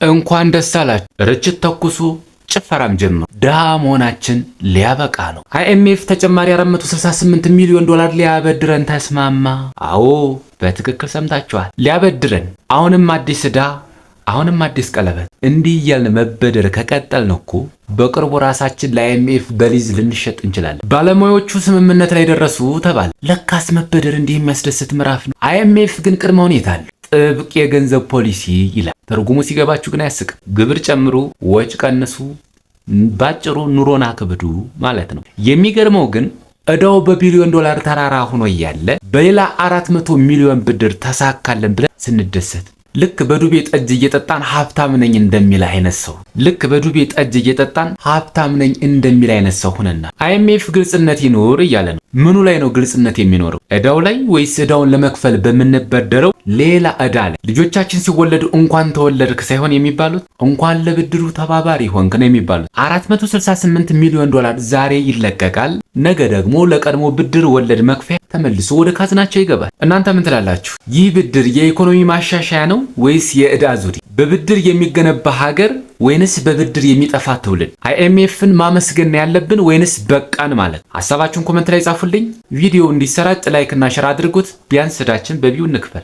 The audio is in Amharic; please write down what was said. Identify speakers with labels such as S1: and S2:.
S1: እንኳን ደስ አላችሁ። ርችት ተኩሱ፣ ጭፈራም ጀምሩ። ድሃ መሆናችን ሊያበቃ ነው። አይኤምኤፍ ተጨማሪ 468 ሚሊዮን ዶላር ሊያበድረን ተስማማ። አዎ በትክክል ሰምታችኋል። ሊያበድረን። አሁንም አዲስ ዕዳ፣ አሁንም አዲስ ቀለበት። እንዲህ እያልን መበደር ከቀጠልን እኮ በቅርቡ ራሳችን ለአይኤምኤፍ በሊዝ ልንሸጥ እንችላለን። ባለሙያዎቹ ስምምነት ላይ ደረሱ ተባለ። ለካስ መበደር እንዲህ የሚያስደስት ምዕራፍ ነው። አይኤምኤፍ ግን ቅድመ ሁኔታ አለ። ጥብቅ የገንዘብ ፖሊሲ ይላል። ትርጉሙ ሲገባችሁ ግን አያስቅም። ግብር ጨምሩ፣ ወጭ ቀንሱ፣ ባጭሩ ኑሮን አክብዱ ማለት ነው። የሚገርመው ግን ዕዳው በቢሊዮን ዶላር ተራራ ሆኖ እያለ በሌላ 400 ሚሊዮን ብድር ተሳካለን ብለን ስንደሰት ልክ በዱቤ ጠጅ እየጠጣን ሀብታም ነኝ እንደሚል አይነት ሰው እንደሚል አይነት ሰው ሆነና አይኤምኤፍ ግልጽነት ይኖር እያለ ነው። ምኑ ላይ ነው ግልጽነት የሚኖረው? ዕዳው ላይ ወይስ ዕዳውን ለመክፈል በምንበደረው ሌላ ዕዳ ላይ? ልጆቻችን ሲወለዱ እንኳን ተወለድክ ሳይሆን የሚባሉት እንኳን ለብድሩ ተባባሪ ሆንክ ነው የሚባሉት። 468 ሚሊዮን ዶላር ዛሬ ይለቀቃል፣ ነገ ደግሞ ለቀድሞ ብድር ወለድ መክፈያ ተመልሶ ወደ ካዝናቸው ይገባል። እናንተ ምን ትላላችሁ? ይህ ብድር የኢኮኖሚ ማሻሻያ ነው ወይስ የዕዳ ዙሪ? በብድር የሚገነባ ሀገር ወይንስ በብድር የሚጠፋ ትውልድ? አይኤምኤፍን ማመስገን ያለብን ወይንስ በቃን ማለት? ሐሳባችሁን ኮሜንት ላይ ጻፉልኝ። ቪዲዮ እንዲሰራጭ ላይክ እና ሼር አድርጉት። ቢያንስ ዕዳችን በቪው እንክፈል።